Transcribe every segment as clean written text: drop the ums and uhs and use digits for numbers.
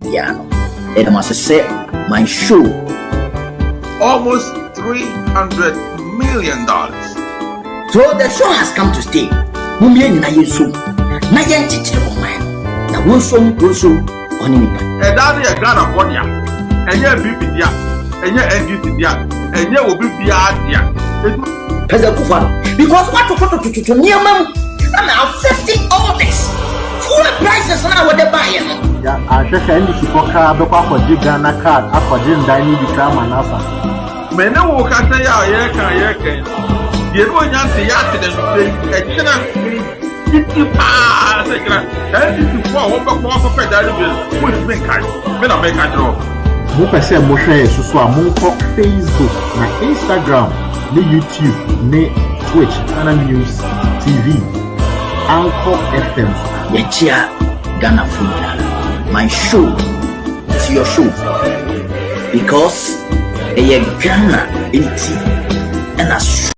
Yeah, it must say my show. Almost $300 million. So the show has come to stay. Mumien na yesu. Na yentiti o man. Na wonso oni nipa. Daddy a Ghana for dia. Enye BP dia. Enye NDC dia. Enye obi bia dia. Because what to niamam and affecting all this. Full prices now what they buy. Yeah, I just NDC for car be kwa Ghana card akwaje ndani bi kama nasa. Mene wo kata ya kan. Ye no nyanse ya te den e kina titi pa se kira. NDC for wo ba kwa fa daddy bill. Wo me kan. Me na me kan draw. Mo pese mo share so a mo ko Facebook na Instagram, ni YouTube, ni Twitch, TodayGhanaNews TV, Anchor FM. Yechia Ghana food. My show is your show because a Ghana enti and a show.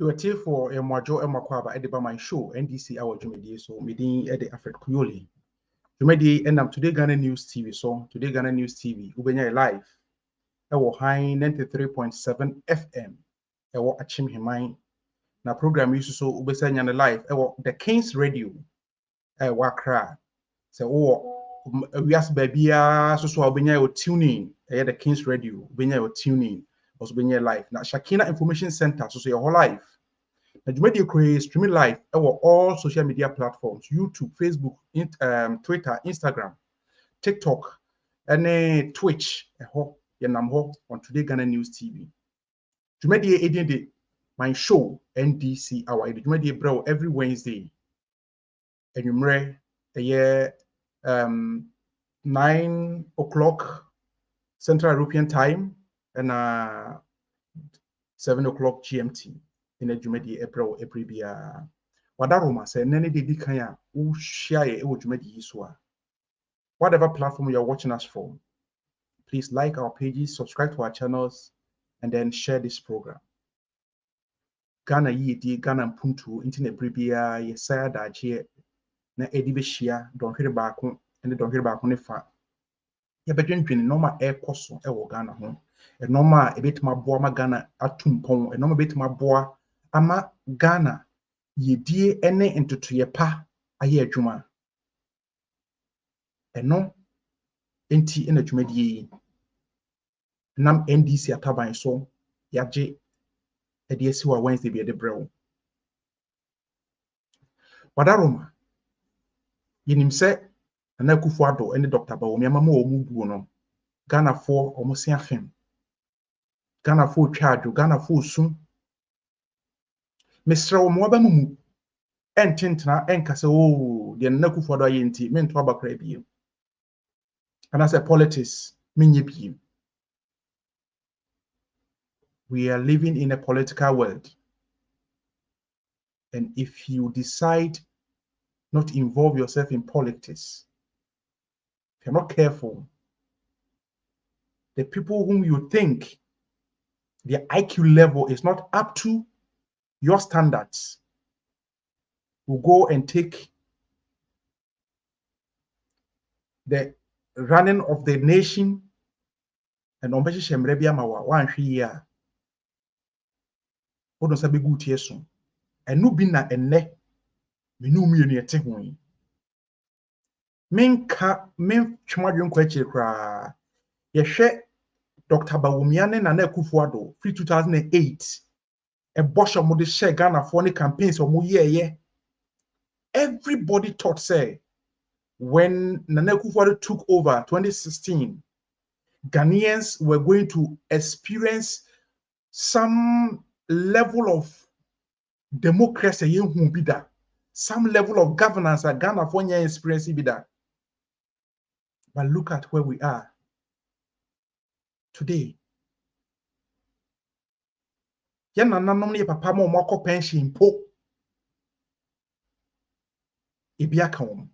You are for a mojo emakwaba ediba my show NDC Hour Jumedi so meeting at the Africa Creole. Jumedi and I'm Today Ghana News TV so Today Ghana News TV ubenya live. Ewo high 93.7 FM. Ewo achim himai na program you so ubesanya na live. Ewo the King's Radio. Wakra. So we ask baby so ubenya yo tuning. The King's Radio ubenya yo tuning. Also being live now Shakina Information Center so your whole life na dwumadi kure streaming live all social media platforms, YouTube, Facebook, Twitter, Instagram, TikTok, and Twitch. Yenam ho on Today Ghana News TV. Dwumadi edin MyShow NDC Hour. Dwumadi bro every Wednesday. Enumere 9 o'clock Central European Time and 7 o'clock GMT in a Jumedi April bia. Wadaroma say nene de dikanya u share e Jumedi Iswa. Whatever platform you're watching us from, please like our pages, subscribe to our channels, and then share this program. Ghana di Ghana Puntu internet bribia yesaya daje na edibeshia don hwere baako ene don hwere baako ne fa. Ya bedwendwen normal ekoso e wo Ghana ho. Normal ebetuma boa ma Ghana atumpon, normal betuma boa ama Ghana yedie ene entotoye pa aye adwuma. Eno enti ena dwumadie nam NDC ataban so yaje ede asiwa Wednesday be de brew. Wadaroma yenim se na Akufo-Addo ene Dr. Bawumia amama omu buo no Ghana for omo se afem. Ghana for twadwo, Ghana for sun. Mesra omo aba mu ententena enkase o de na Akufo-Addo ayenti mento abakra biem. And as a politics menye biem. We are living in a political world. And if you decide not to involve yourself in politics, if you're not careful, the people whom you think their IQ level is not up to your standards will go and take the running of the nation and ombeshi shemrebia mawa wan hwiya odo sabe gutie so enu bi na enne menu mienu yete ho yi menka men twamadwe nkwa akire kra yehwe Dr. Bawumia ne Nana Akufo-Addo free 2008 a bosh of mode share Ghana for any campaigns or ye. Everybody thought say when Nana Akufo-Addo took over 2016, Ghanaians were going to experience some level of democracy, some level of governance that Ghana for experience. But look at where we are today. Yana nanomne papa mo moko pension po ebiaka wom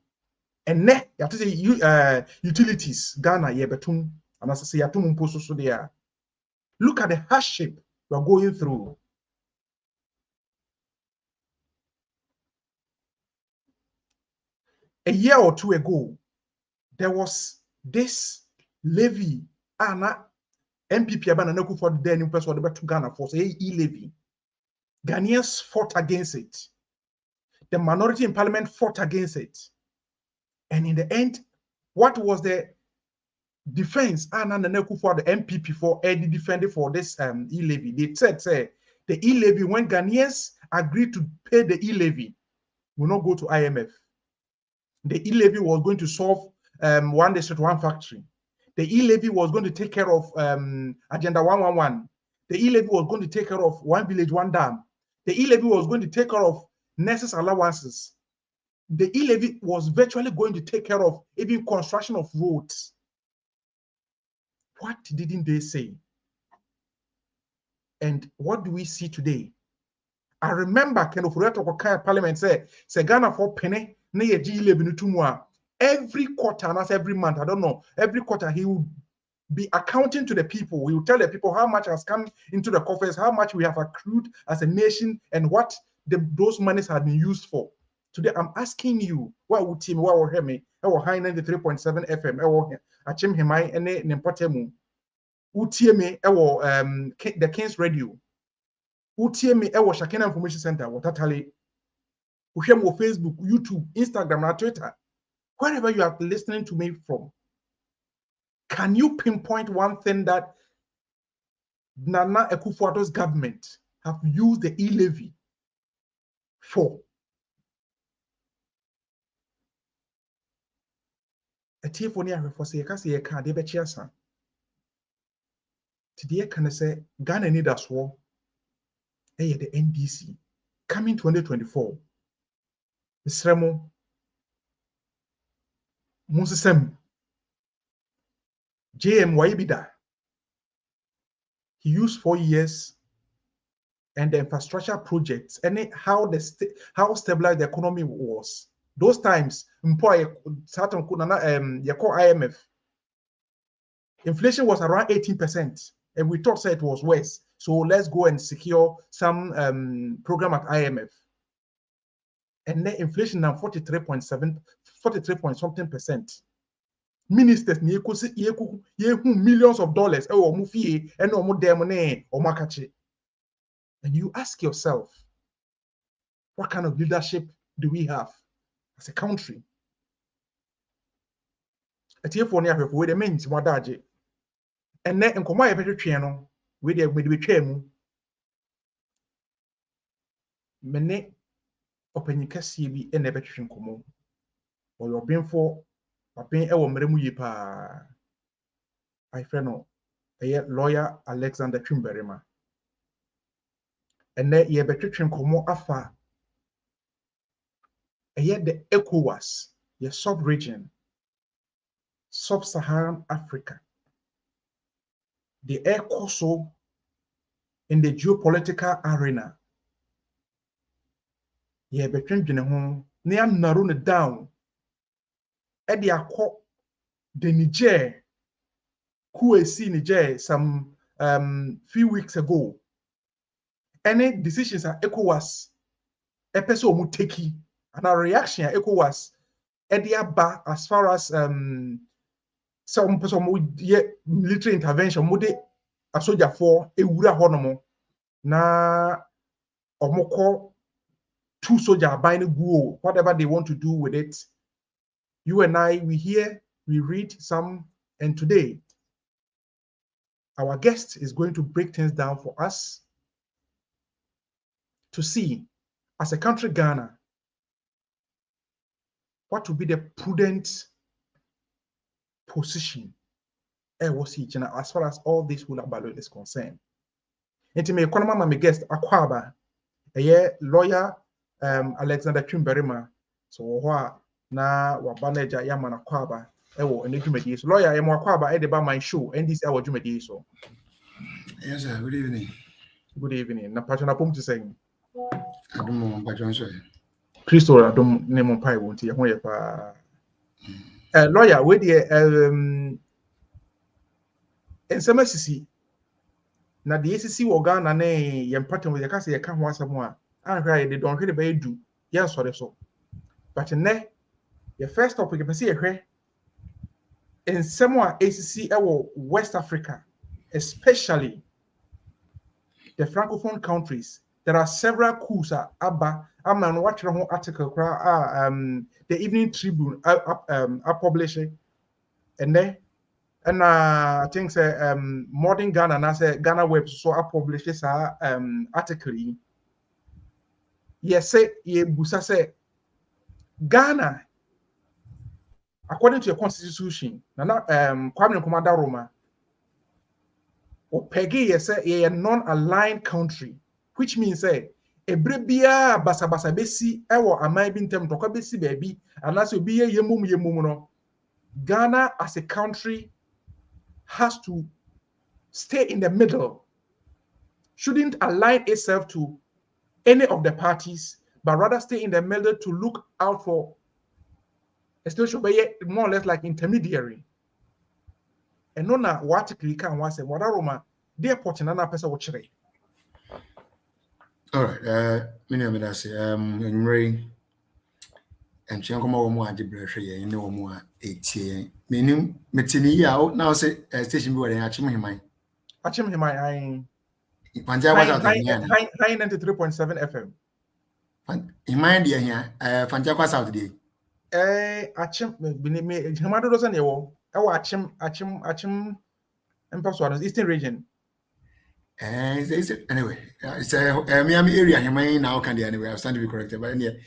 enne ya to say utilities Ghana ye betum and as say yatum mpo so there. Look at the hardship we are going through. A year or two ago, there was this levy MPP Nana Akufo-Addo then in person to Ghana for say e-levy. Ghanaians fought against it. The minority in parliament fought against it. And in the end, what was the defense Nana Akufo-Addo MPP for defended for this e-levy? They said, say, the e-levy, when Ghanaians agreed to pay the e-levy, will not go to IMF. The e-levy was going to solve one district, one factory. The e-levy was going to take care of Agenda 111. The e-levy was going to take care of one village, one dam. The e-levy was going to take care of nurses' allowances. The e-levy was virtually going to take care of even construction of roads. What didn't they say? And what do we see today? I remember Ken Ofori-Atta Parliament say Ghana for penny na ye e-levy nutumwa. Every quarter and every month, I don't know, every quarter he will be accounting to the people. He will tell the people how much has come into the coffers, how much we have accrued as a nation, and what those monies have been used for. Today, I'm asking you, what would team, what will hear me? I will high 93.7 FM, I will achim himai ene nempotemu. Utie me, I will the King's Radio. Utie me, I will Shakina Information Center, what totally. Uhem will Facebook, YouTube, Instagram, and Twitter. Wherever you are listening to me from, can you pinpoint one thing that Nana Akufo-Addo's government have used the e-levy 4. A telephone here for say a car, they bet you son. Today, can I say Ghana need us war? The NDC coming 2024. Mr. Mosesem JM Waibida. He used 4 years and the infrastructure projects and how stabilized the economy was. Those times, certain IMF. Inflation was around 18%, and we thought it was worse. So let's go and secure some program at IMF. And net inflation now 43 point something percent. Ministers millions of dollars and you ask yourself, what kind of leadership do we have as a country? And then in Komaya better channel with the chemu mene open CB and never chin komo or your pain for a pain ever meremu yipa. I friend a lawyer Alexander Chimberima. And then ye better chin komo afa a yet the ECOWAS, your sub-region, sub-Saharan Africa. The ECOWAS in the geopolitical arena. Ye between home near narrow down. Eddie Akko the Niger, who is seen Niger some few weeks ago. Any decisions at ECOWAS, episode muteki, and our reaction at ECOWAS, Eddie Abba as far as some military intervention, mude a soldier for a wura honomo na omoko 2 soldier buying go, whatever they want to do with it. You and I, we hear, we read some, and today our guest is going to break things down for us to see, as a country Ghana, what will be the prudent position as far as all this will about is concerned. And to me, my guest Akwaba, a lawyer Alexander Chimberima, so na wabaneja Yamana Akwaba, ewo and the so lawyer Akwaba Edeba MyShow NDC Hour Jumedi so. Yes, sir. Good evening. Good evening. Na patona pum to saying. Adumo Bajonso. Christo Adum Nemo Pai won't ye pa. Lawyer, we the in some SCC. Na the ACC wo Ghana na yem pattern with the case ye kan ho asem a anhwa they don't really be do. Yes, sorry so. But ne your first topic you see ehwe in some ACC West Africa, especially the Francophone countries. There are several coups Abba. I'm not watching a whole article. The Evening Tribune publishing, and then I think say Modern Ghana and I say Ghana Web so I publish this article. Yes, say ye busa say Ghana, according to your constitution, na Kwame Nkrumah Roma, or Peggy yes say a non-aligned country. Which means say ebrebia basa besi ewo amai bi ntem tokwa besi baby unless you be yemum no. Ghana as a country has to stay in the middle, shouldn't align itself to any of the parties, but rather stay in the middle to look out for a situation more or less like intermediary. And no na what can was say what Roma dear Potinana person watch. All right. Many of us in Ray and Chankoma Moa de Brescia, no more 80. Meaning, Metini out now say station board and Achim him. Achim him, I Panja was out 93.7 FM. In mind, here, Panja was out today. Achim, Himado doesn't know. Achim, and Eastern region. Anyway, it's a Miami area. You now can anyway. I stand to be corrected, but anyway.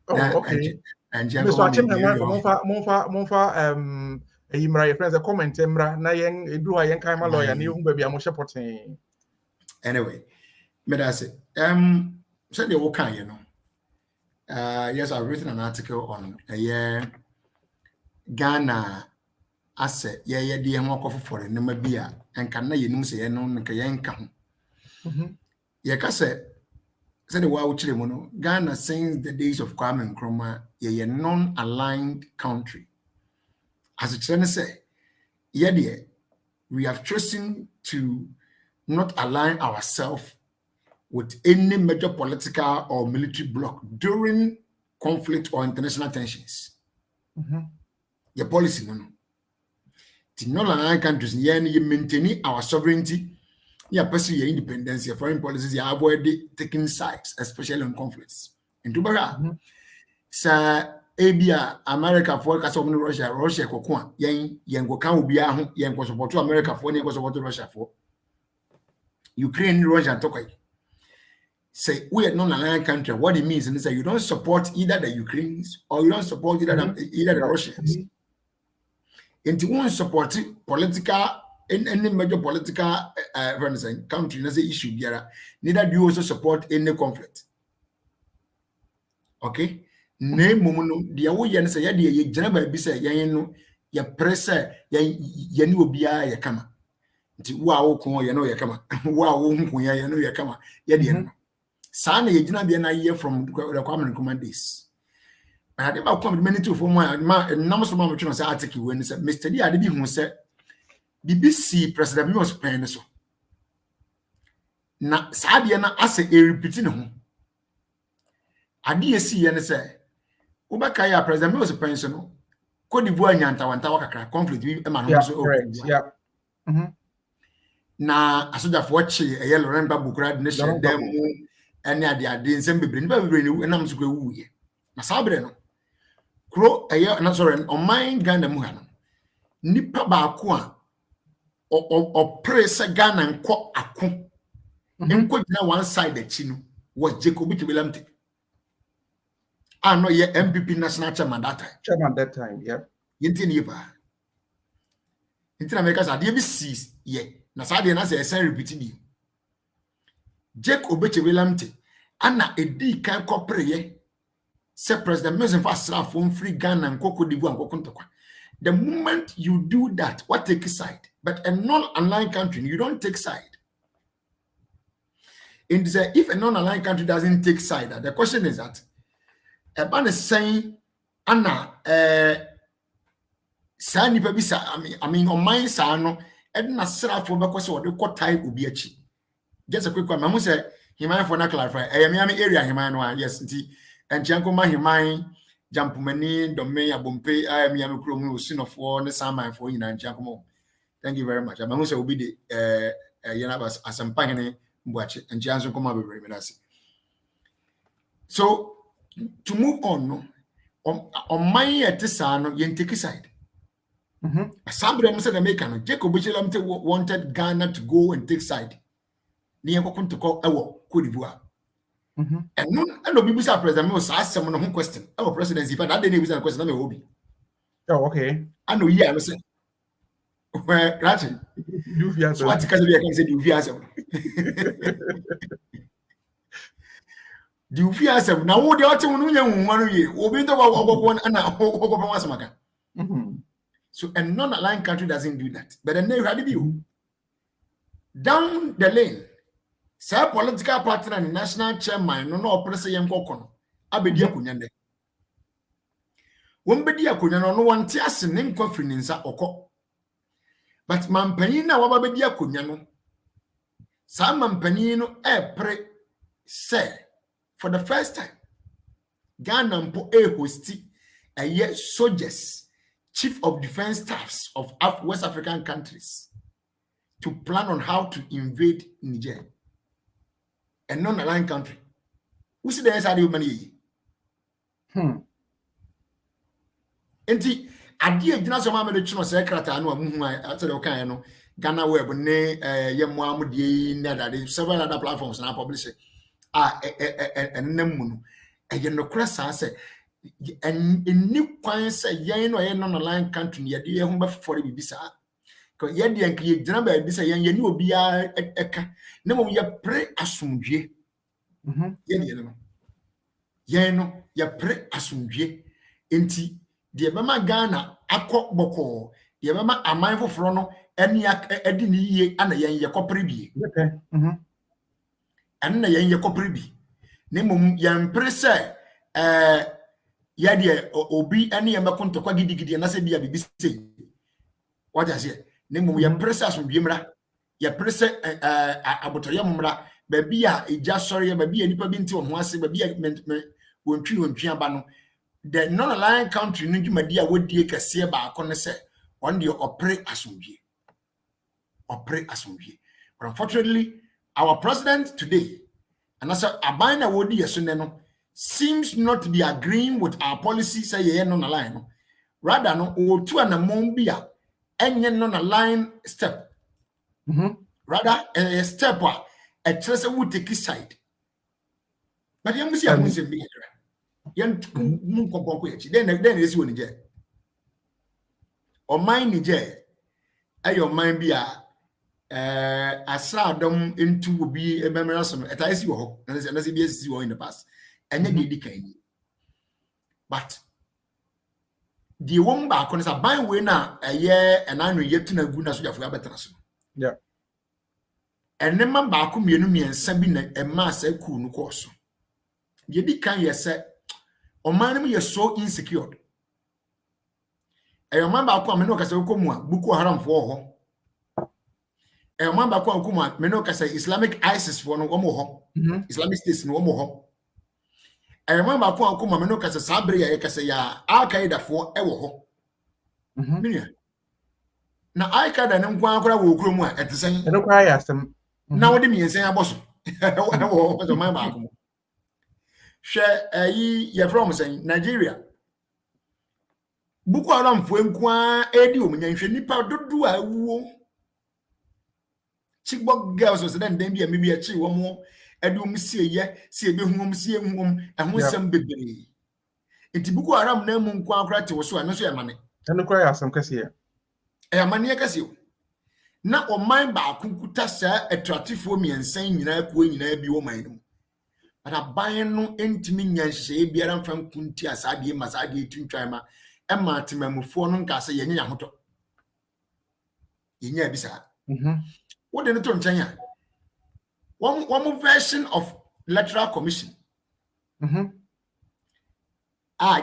Oh, okay. And Mr. Achim, monfa Imra, your friends, a comment, Emra, na yen, do I yen kaima lawyer, new baby, I'm shepherding. Anyway, but I say, said the okay, you know. Yes, I've written an article on Ghana asset, dear more for the number beer, and can you know say no Kayanka? Yakase said the wow chile Ghana since the days of Kwame Nkrumah, a non-aligned country. As a trainer say, dear, we have chosen to not align ourselves with any major political or military bloc during conflict or international tensions. The policy, no. The non-aligned countries, you maintain our sovereignty, you pursue your independence, your foreign policies, you avoid taking sides, especially on conflicts. And to Bara, Sir Abia, America for Russia, Cocoa, Yang can be a Yang was support to America for Yang was support to Russia for Ukraine, Russia, and Tokyo. Say we are non-aligned country. What it means is that you don't support either the Ukrainians or you don't support either the Russians. And you won't support political in any major political country as an issue. Neither do you also support any conflict. Okay? Name momo the away and say ye general be say ye press ye new bia ye kama. Nti wa wo kon ye no ye kama. Wa wo hu ye no ye kama. Ye de Sana ye jina bia na year from the Kwame Nkrumah days. I had about come many to for my numbers from my say article when said Mr. D ade bi hu say BBC President was paying so. Na saa de na ase e repeat ne ho. Ade ye si ye ne say Ubaka ya President was paying so no. Cote d'Ivoire nyanta wanta wakakra conflict bi e ma no so na asoja for chi e ye Laurent Gbagbo ne share dem ene ade nsem bebre ni bebre ni enam so kwa wuye na sabre no kro na sorry on mind Ghana mu ha no nipa ba ko a o press Ghana nko ako nko gina one side achi no was Jacob Kibelamte no ye MPP national chairman that time yeah yenti ni ba yenti na America sa de bi sees ye na sa de na say repeat bi Jake Obechebelamte ana edi kan kopreye se President Mezen Fasra from free Ghana and Cote d'Ivoire and Kokontokwa. The moment you do that, what take side? But a non-aligned country, you don't take side. And if a non-aligned country doesn't take side, the question is that a man is saying, Anna, Sani Pabisa, I mean, on my son, Edna Sarah for because of the court type will be a cheat. Just a quick one. Mamu say he might for not clarify. I am Miami area. He might yes. And Janko ma he might jump many domain abumpe. I am Miami Chrome sin of war. The same for you and Janko. Thank you very much. Mamu say will be the Yanabas as some pioneer watch it and Janko come over very much. So to move on, on my at this ano yen take side. Somebody said the American Jacob Bichelamte wanted Ghana to go and take side. Near to call our Cote d'Ivoire. And no people say President Mills asked someone a question. Our presidency, but that didn't a question. Oh, okay. I know, yeah, I say, well, Ratchet, so what can I say? Do you answer? Do you answer? Now, what the other one year? Open the one and so a non-aligned country doesn't do that. But then they had you down the lane. Say political party and national chairman no oppress yem kokono abedi akunyande wombedi akunyano no wonte ase ne nkofri ninsa okọ but mampani na wababedi akunyano sa mampani no pre say for the first time Ghana mpo hosti a soldiers chief of defense staffs of West African countries to plan on how to invade Niger. A non-aligned country. Who see the answer of money? Enti, idea jina so ma me chino secretary anu amu after the kind no. Ghana Web ne yemu die na several other platforms na publish ennem mu no eye no kra sa se enni kwan se yen no ye no line country ye de ho be for bibisa ko ye de anke ye gyina ba bibisa yen ye ni obi a eka na mom ye pre asomdwe ye de no yen no ye pre asomdwe enti de be ma Ghana akọ boko de be ma aman foforo no eni adi ni yie ana yen ye kopre bie ana yen ye kopre bi ne mom yen pre se ya de obi ene ye mekonto kwa gidigidi na se bia bibi sei waja se ne mom ye pre se asomdwe mra ye pre se abotoye mra ba bia eja sori ba bia nipa bi nti ho ase ba bia wontwi aba no the non-aligned country no dwumadi a wodie kese ba akone se on the opre asomdwe but unfortunately our president today and as abina wodi yeso ne no seems not to be agreeing with our policy say ye non-aligned no rather no otu anamon bia enye non-aligned step rather a step a trust would take side but you must see be yan mun kompon ko yachi den esi woni je o mind ni je ayo mind bia asradom into obi ememra so eta esi wo ho na se bi esi wo in the past enye de dikan but the one ba ko sa ban we na eye enanu yetu na gu na so jafo abetra so yeah enema ba ko mienu miensa bi na ema sa ku nu ko so ye dikan ye se oman me so insecure man ba ko ameno kasa ko mu a Boko Haram fo ho man ba ko mu a meno kasa Islamic ISIS fo no wo ho Islamic State no wo ho man ba ko mu a meno kasa sabre ya kasa ya Al-Qaeda fo wo ho na Al-Qaeda ne nkwa akora wo kuro mu a etesen eno kwa ya asem na wo de miensen aboso wo so man ba ko hwe ye from say Nigeria Boko Haram fo nkwa edi omunyanhwe nipa dodo a wuo Chibok girls so den dem bia me bia chi wo mo edi omsieye sie behum sie hum ehun sem bebre enti Boko Haram na mu nkwa akra te wo so ano so ya mane eno kwa ya asem kase ya mane kase o na o man ba kunkuta sa attractive miensan nyina ko nyina bi wo man no ana ban no entimi nyanhye biara mfam kunti asade masade tuntwan ma ema temamufo no nka se yenye yahoto yenye abisa what de no to nchen ya one version of electoral commission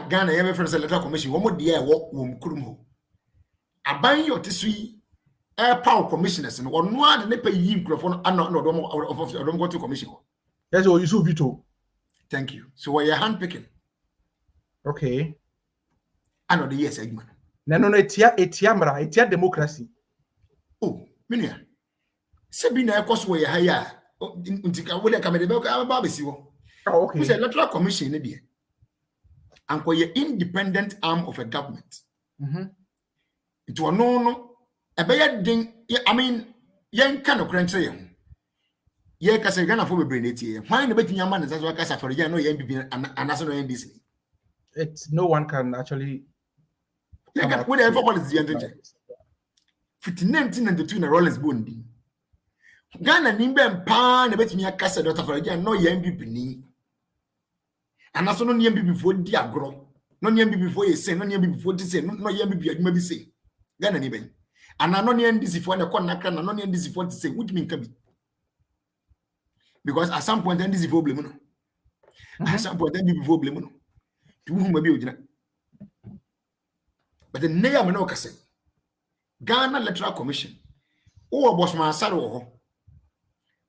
Ghana ye reference electoral commission one de e wo mkurum ho aban yo tesui power commissioners no ono ade ne pa yi nkrofo no ana no odom go to commission ho yes o you veto thank you so we are hand picking okay ano the yes agman na no etia mra etia democracy oh minia se bi na ekoso we ha ya ntika we ka me de ba besi wo okay we say electoral commission ne de anko ye independent arm of a government it will no ebeya din I mean yen kan no kranche ye ka se Ghana fo bebre na tie hwan na betinya ma ne so ka sa for ye no ye MPP anaso no NDC it's no one can actually yeah what ever what is the end 1992 na Rollins Bondi Ghana nimbe mpa na betinya ka se Dr. Faraja no ye MPP ni anaso no ye MPP fo di agro no ye MPP fo ye se no ye MPP fo di se no ye MPP adwuma bi se Ghana ni ben ana no ye NDC fo na kon nakra na no ye NDC fo di se which mean ka bi because at some point NDC fo blame no at some point NDC fo blame no to whom be ojina but the name no ka say Ghana Electoral Commission Bosman Asare wo ho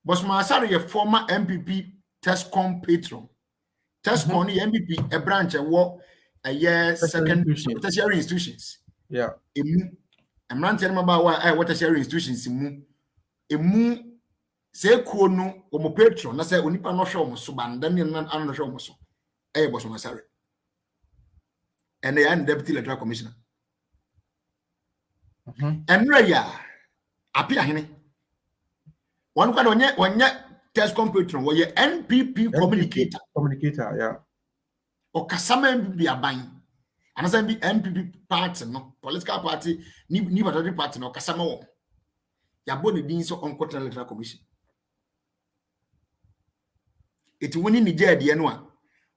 Bosman Asare ye former MPP Tescom patron Tescom ni MPP a branch wo a year second tertiary institutions yeah emu amrante no ba wa water tertiary institutions emu se ko no o mo patron na se onipa no hwe o mo so banda ne na no hwe o mo so Bosman Asare and the deputy electoral commissioner. And ya appear hene. One when test computer where your NPP communicator. Communicator, yeah. Or Kasama be a buying. And as I be NPP party, no political party, ni party no Kasama. Yaboni being so on quarter electoral commission. It winning the jet the annual.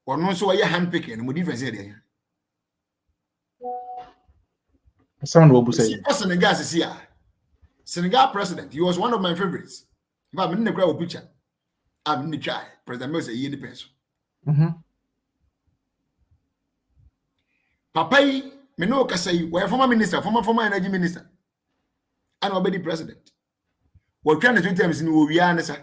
Or no so a hand picking and would even say there. Someone will say Senegal is here. Senegal president, he was one of my favorites. If I'm in the crowd picture, I'm in the try. President Mills a year depends. Papa, me no say we're former minister, former energy minister, and already president. We're trying to do things in Uwiana,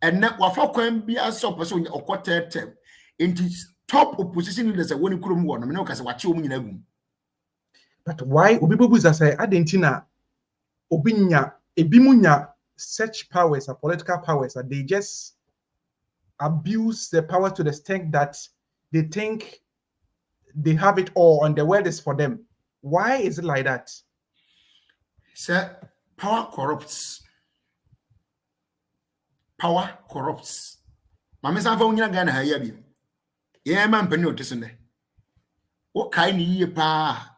and now we're for can be a so person or quarter term into top opposition leaders. When you couldn't warn, I mean, because what you mean. But why Obibubu say Argentina Obinya Ebimunya such powers, political powers, that they just abuse the power to the extent that they think they have it all and the world is for them. Why is it like that? Sir, power corrupts. Power corrupts. Mama Sanfa unya Ghana haya bi. Ye man pani otesene. O kai ni ye pa.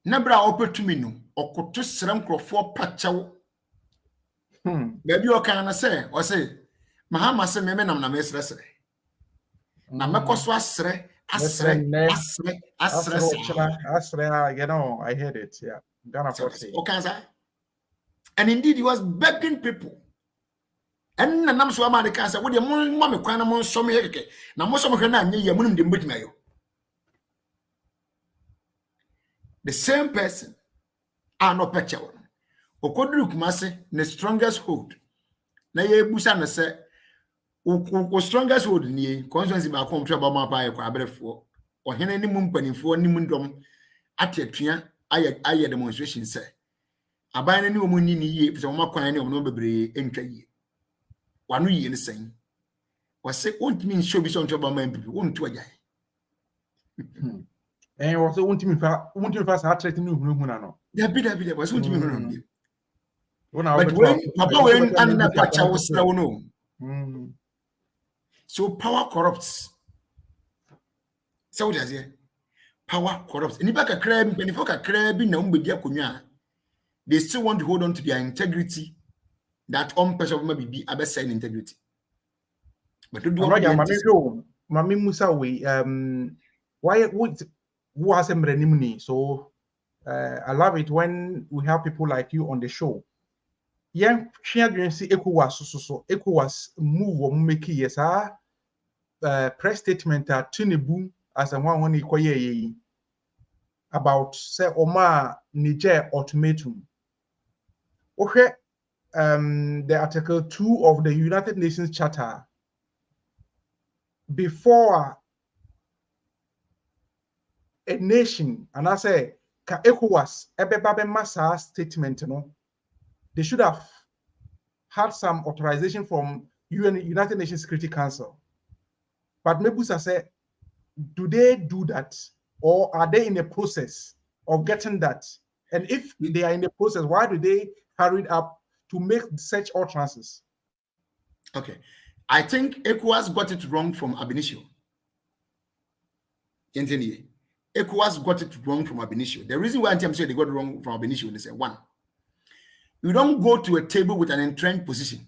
Na bra opetumi no okoto sram krofo pachawo. Baby o kan say o say mahama se me nam na mesre sre. Na mekoso asre asre, you know, I heard it, yeah. Ghana for say. And indeed he was begging people. And na nam so ama de kan say we de mon ma me kwan na mon so me yeke. Na mo so me hwe na anye ye munum de mbetuma yo. The same person are no picture. Okoduru kumase the strongest hold. Na ye busa na say o strongest hold ni constituency ba kom twaba ma pa ye kwa abrefo. Ohene ni mu mpanimfo ni mu ndom atetua aye demonstration say. Aban ni omu ni ye so ma kwan ni omu bebre entwa ye. Wanu ye ni sen. Wase ontimi show bi so twaba ma mpipi ontu agya. And also won't me fast heart rate no. David was won't me no. But when Papa when and Pacha was no. So power corrupts. So what is it? Power corrupts. And if I can crab, and if I can crab in a they still want to hold on to their integrity. That on person may be a best sign integrity. But to do Mami Musa we why would who has a so I love it when we have people like you on the show. Yeah, she again see ECOWAS move or make yes press statement that Tinubu as a one equal about say Omar Niger ultimatum. Okay, the Article 2 of the United Nations Charter before a nation, and I say, ECOWAS, Ebebabe Massa statement, they should have had some authorization from United Nations Security Council. But Mebusa said, do they do that? Or are they in the process of getting that? And if they are in the process, why do they hurry up to make such utterances? Okay. I think ECOWAS got it wrong from ab initio. ECOWAS got it wrong from ab initio. The reason why I'm saying they got it wrong from ab initio is one, you don't go to a table with an entrenched position.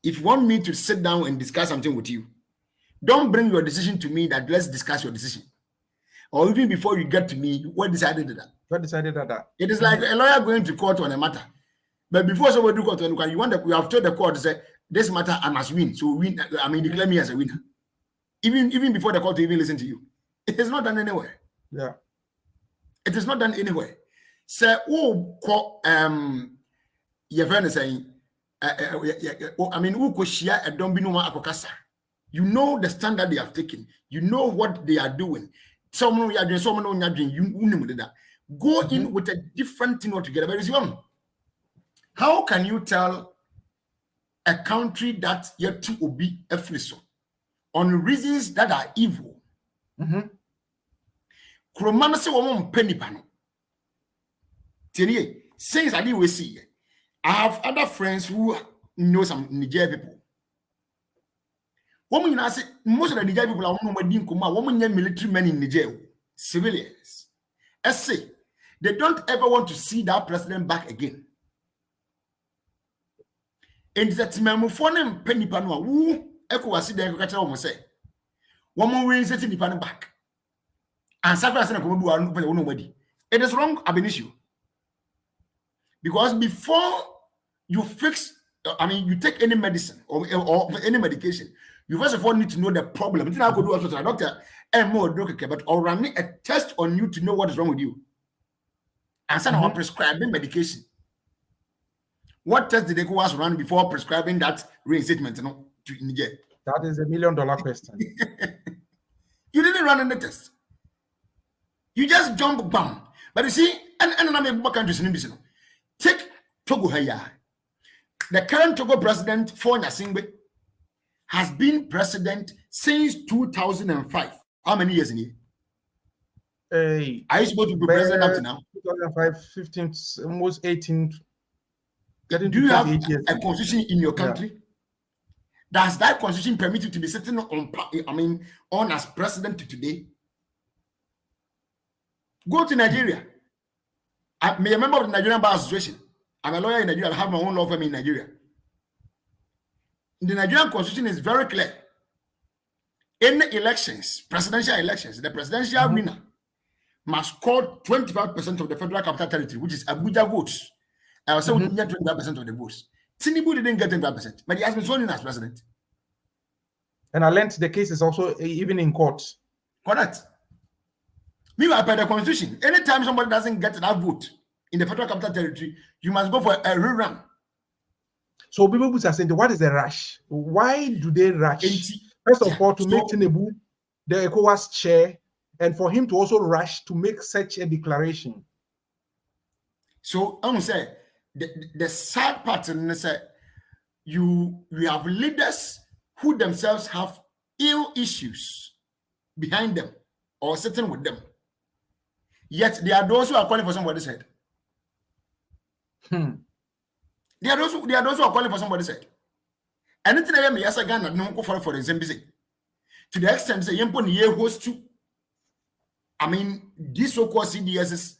If you want me to sit down and discuss something with you, don't bring your decision to me that let's discuss your decision. Or even before you get to me, what decided that? What decided that? It is like a lawyer going to court on a matter. But before somebody do court on a you have told the court to say, this matter I must win. So win, I mean, declare me as a winner. Even before the court to even listen to you. It is not done anywhere. Yeah. It is not done anywhere. Say, your friend is saying, I mean, who could share a dombinuma akokasa? You know the standard they have taken. You know what they are doing. Someone are doing, someone are doing. You know that. Go in with a different thing altogether. But it's young. How can you tell a country that yet to be a free on reasons that are evil? Kromana se woman penny pano. since I didn't see, I have other friends who know some Nigerian people. Women, I say most of the Nigerian people are women military men in Nigeria, civilians. I say they don't ever want to see that president back again. And that memo for them penny panua who echo was the agriculture almost say woman will set in pan back. And Sakura nobody. It is wrong ab initio. Because before you fix, you take any medicine or any medication, you first of all need to know the problem. I could do also to a doctor and more but or running a test on you to know what is wrong with you. And some are prescribing medication. What test did they go was run before prescribing that reinstatement to Niger? That is $1 million question. You didn't run any test. You just jump bam. But you see, and I'm a countries in this. Take Togo here. The current Togo president, Fonya Singbe, has been president since 2005. How many years in here? Are you supposed to be president up to now? 2005, 15, almost 18. Do you have a constitution in your country? Yeah. Does that constitution permit you to be sitting on as president today? Go to Nigeria. I'm a member of the Nigerian Bar Association. I'm a lawyer in Nigeria. I have my own law firm in Nigeria. The Nigerian constitution is very clear. In elections, presidential elections, the presidential winner must score 25% of the federal capital territory, which is Abuja votes. I was saying we get 25% of the votes. Tinubu didn't get 25%, but he has been sworn in as president. And I learned the case is also even in court. Correct. Meanwhile, by the constitution, anytime somebody doesn't get that vote in the federal capital territory, you must go for a rerun. So people are saying, what is the rush? Why do they rush? First of all, to make Tinubu the ECOWAS chair, and for him to also rush to make such a declaration. So I'm saying the sad part is that you have leaders who themselves have ill issues behind them or sitting with them. Yet they are those who are calling for somebody's head. They are those who are calling for somebody's head. Anything I am yes again no go for the same busy. To the extent say yempo ni host to these so-called CDSs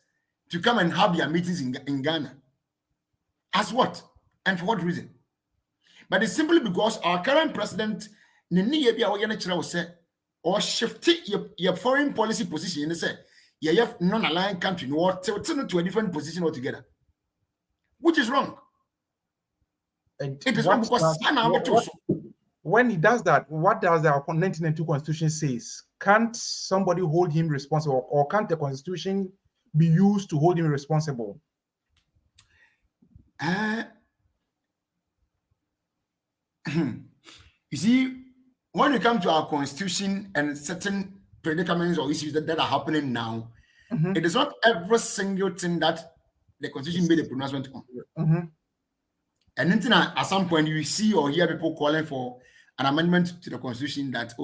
to come and have their meetings in Ghana. As what? And for what reason? But it's simply because our current president or shifting your foreign policy position and say you have non-aligned country or to a different position altogether. Which is wrong. It is wrong because when he does that, what does our 1992 constitution says? Can't somebody hold him responsible, or can't the constitution be used to hold him responsible? You see, when it comes to our constitution and certain predicaments or issues that are happening now, it is not every single thing that the constitution made a pronouncement on. And then at some point you see or hear people calling for an amendment to the constitution that,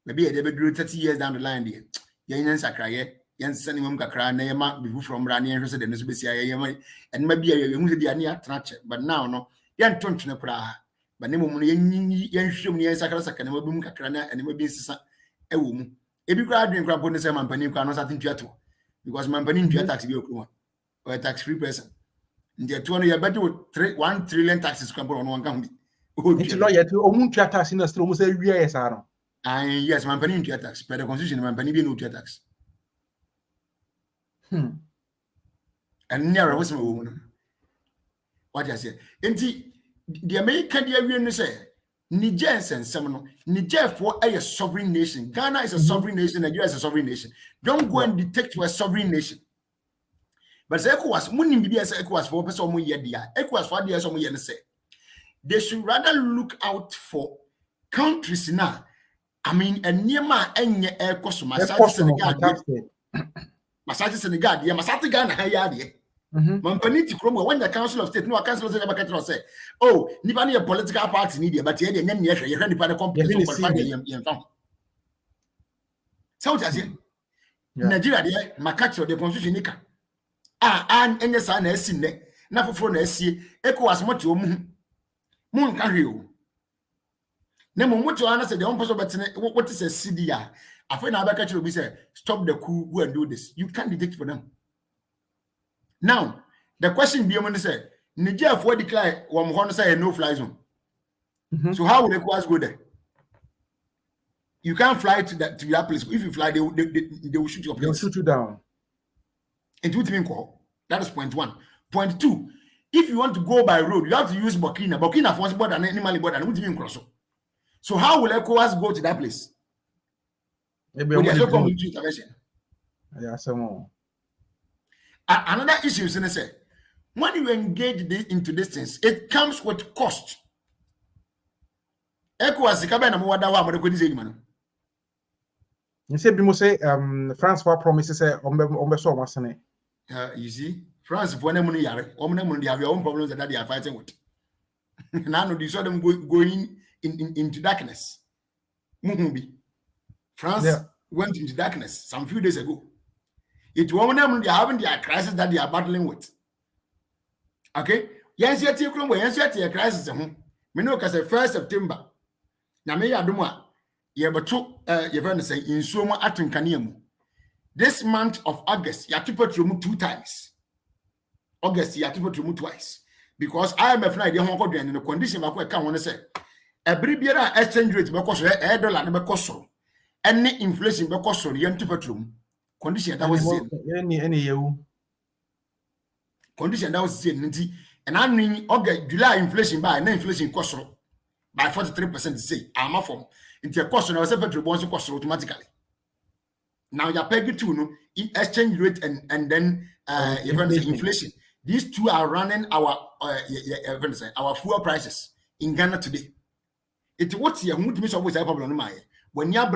maybe they will do 30 years down the line there. From Rani and maybe but now no, but no because my tax or a tax-free person. The 200 better with 1 trillion taxes come on one county. It's not yet tax in the stream, say yes, yes, my penny tax, but the constitution, my penny no tax. And near was my woman. What I say, and the American say, Niger and Seminole, Niger for a sovereign nation. Ghana is a sovereign nation, Nigeria is a sovereign nation. Don't go and detect to a sovereign nation. But ECOWAS, ECOWAS for person ECOWAS for the some say they should rather look out for countries now. And Niema enye ECOWAS Massachi Senegal, Massachi Ghana hayadi. Mampaniti Kromo when the Council of State, no Council of State say, Nipani a political party need but here then yes, you heard the company for South Asia. Nigeria, Makacho, the constitution. and any son has seen it. Never for an SC, echo as much your moon carry you. Nemo much answer the opposite, but what is a CDR? I find our catcher will be said, stop the coup, go and do this. You can't detect for them. Now, the question beyond say, Niger for declare one corner say a no-fly zone. So how would ECOWAS go there? You can't fly to that place. If you fly, they will shoot your place. They'll shoot you down. And that is point one. Point two, if you want to go by road, you have to use Burkina. Burkina Faso border and Mali border, and what do you mean cross? So how will ECOWAS go to that place? Intervention. Yeah, some another issue is when you engage into this things, it comes with cost. ECOWAS kabana mo wada wa mo ko dize nyuma no. You say bimo say France for promises say ombe so masane. You see, France for na mo yare, they have their own problems that they are fighting with. Now you saw them going into darkness. France went into darkness some few days ago. It was them they are having their crisis that they are battling with. Okay? Yes, yet you come yes, yet a crisis. Me know because 1st September. Now me adumwa ye beto ye friend say in so mo atunkanemu. This month of August, you have to put you 2 times. August, you have to put you twice. Because IMF na idea honko in the condition back where can want to say every biara exchange rate because dollar na because so any inflation because so you have to put you condition that was any you condition that was and I mean August July inflation by inflation cost by 43% say I'm a form into a cost now separate bonds cost automatically. Now you're pegging to no exchange rate and then inflation. These two are running our fuel prices in Ghana today. It's what's your mood miss always a problem my when you're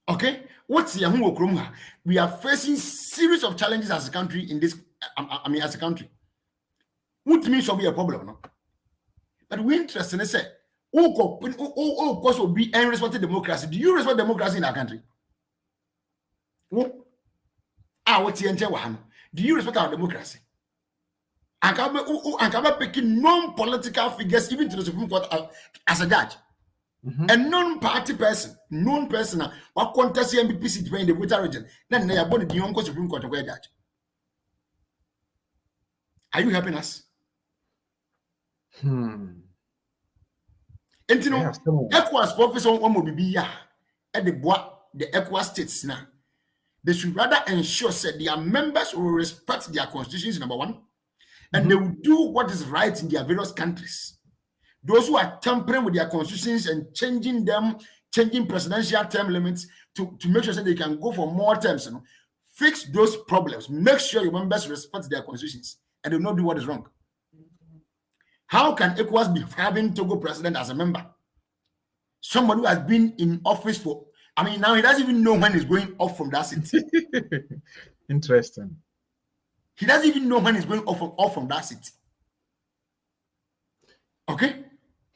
okay, what's your home? We are facing series of challenges as a country in this. As a country, what means shall be a problem, no? But we interested in say, course will be and respect democracy. Do you respect democracy in our country? What's the one? Do you respect our democracy? And can picking non-political figures even to the Supreme Court as a judge. A non-party person, what contest the MPP seat in the Greater Region, then they are born in the young Supreme Court of judge. Are you helping us? And you know, ECOWAS focus on Omobibiya at the ECOWAS states now. They should rather ensure that their members will respect their constitutions, number one, and they will do what is right in their various countries. Those who are tampering with their constitutions and changing presidential term limits to make sure that they can go for more terms, fix those problems. Make sure your members respect their constitutions and do not do what is wrong. How can ECOWAS be having Togo president as a member? Somebody who has been in office for, now he doesn't even know when he's going off from that seat. Interesting. He doesn't even know when he's going off from that seat. Okay?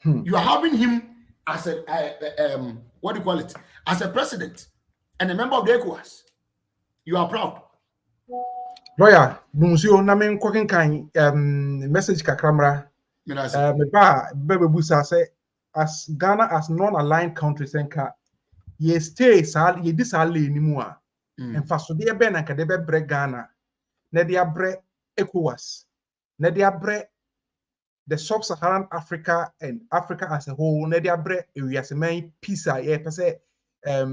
You are having him as a, what do you call it? As a president and a member of the ECOWAS. You are proud. Lawyer, Monsieur Namen Cooking Kind message Kakramra. Bebe Busa say, as Ghana as non-aligned countries ye stay sal ye disali anymore. And for so dear Ben and Kadebe bre Ghana, Nedia bre ECOWAS, Nedia bre the sub-Saharan Africa and Africa as a whole, Nedia bre area semai pisa ye pese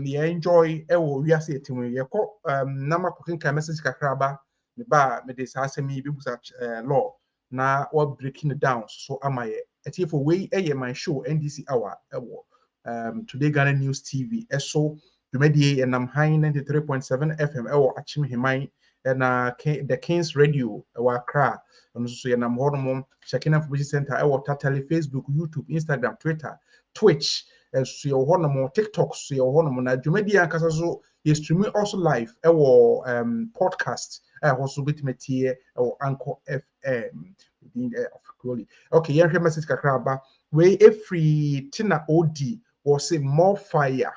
ye enjoy we are say to ye ko nama cooking kind message Kakraba me ba me this has me Busa law. Now we're breaking it down. So am I a for way my show NDC Hour Today Ghana News TV. So you may be and I'm high 93.7 FM or actually my and the King's Radio our cra and so and I'm hormone checking up with center our totally Facebook, YouTube, Instagram, Twitter, Twitch, so your hormone TikTok, so your hormone Jumedia Casazo is streaming also live our podcast. Also bit me or Anchor FM okay, yeah, message kakraba. We every tina OD or say more fire.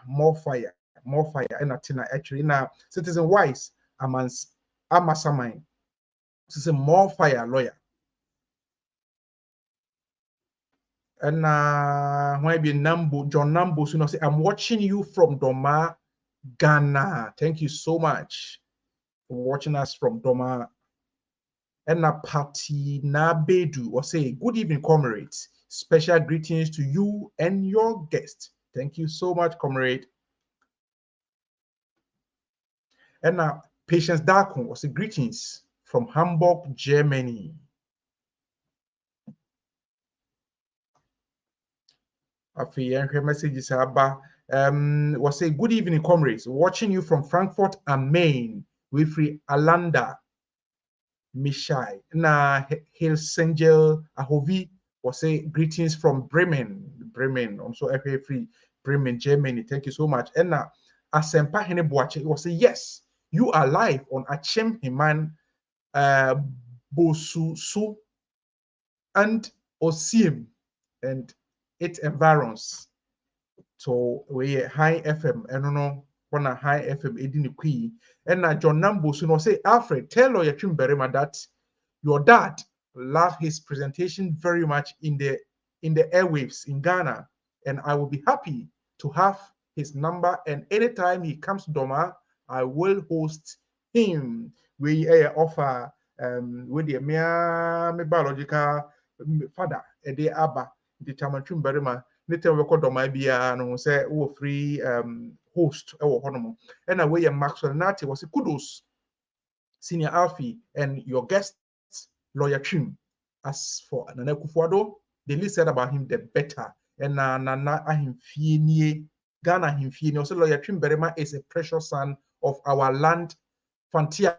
more fire and Tina actually now citizen wise Amasamine. This is a more fire lawyer. And when be Nambo, John Nambo, so say, I'm watching you from Doma, Ghana. Thank you so much for watching us from Doma. And Pati Nabedu or say, good evening, comrades. Special greetings to you and your guest. Thank you so much, comrade. And Patience Darkon or say, greetings from Hamburg, Germany. Her messages about was say good evening, comrades. Watching you from Frankfurt am Main, Wilfried Alanda Mishai. Na Hilsengel Ahovi was say greetings from Bremen. Also free Bremen, Germany. Thank you so much. And na Asempa Heneboache was say yes, you are live on Achem Himan Bosu Su and Osim and its environs. So we high FM, and no one a high FM edin the and John Nambo so say Alfred, tell your Berima that your dad loved his presentation very much in the airwaves in Ghana, and I will be happy to have his number. And anytime he comes to Doma, I will host him. We offer with the me biological father a day abba the Tamatrum Berima. Later we call my bia no say free host honomo and away Maxwell Nati was a kudos senior Alfie and your guest lawyer Trim. As for Nana Kufuado, the least said about him the better. And Nana ahim fie Ghana him fie also lawyer Trim Berema is a precious son of our land Fantia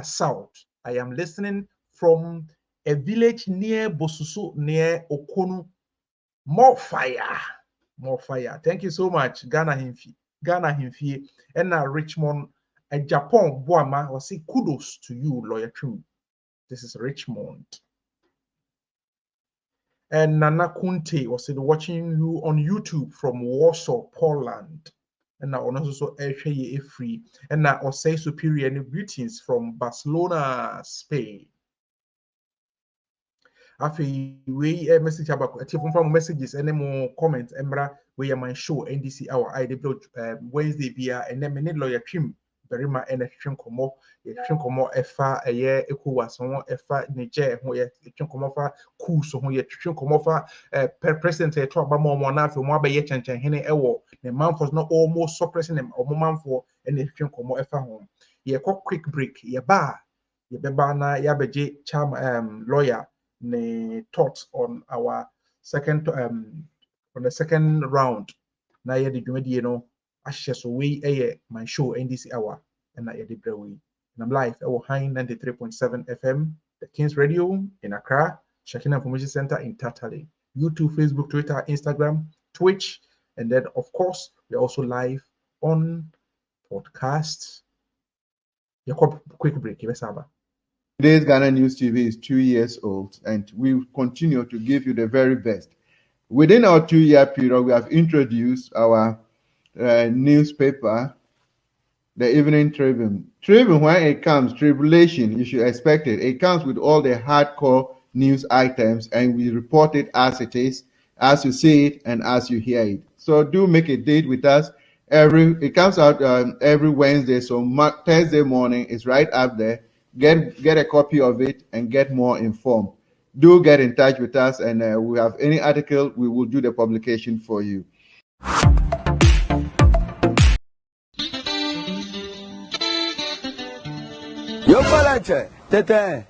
South. I am listening from a village near Bosusu near Okonu. More fire. Thank you so much, Ghana Himfi, and Richmond, and Japan, Boama, was say kudos to you, Lawyer Trim. This is Richmond. And Nana Kunte was watching you on YouTube from Warsaw, Poland. And now also free. And now Osei Superior greetings from Barcelona, Spain. After we message about from messages and more comments, Emra, we are MyShow NDC Hour. I developed Wednesday via and then lawyer Trim, Berima and a Trim Como, Efa, a year, Ecowas, Efa, Niger, who are Trim Comofa, Kus, who are Trim Comofa, President, a trouble more now for more by yet and Hene Ewo. The month was not almost suppressing them or moment for any Trim Como Efa home. Ye quick break, ye bar, ye bebana, yabeje, charm, lawyer. Thoughts on our second on the second round. Now you did ashes away MyShow NDC Hour and I did way. And I'm live at high 93.7 FM, the King's Radio in Accra, Shakina Information Center in Tatale, YouTube, Facebook, Twitter, Instagram, Twitch, and then of course we're also live on podcasts. Quick break, Saba. Today's Ghana News TV is 2 years old, and we continue to give you the very best. Within our 2-year period, we have introduced our newspaper, the Evening Tribune. Tribune, when it comes, tribulation, you should expect it. It comes with all the hardcore news items, and we report it as it is, as you see it, and as you hear it. So do make a date with us. It comes out every Wednesday, so Thursday morning is right up there. Get a copy of it and get more informed. Do get in touch with us, and we have any article, we will do the publication for you. Yo Palanche, Tete.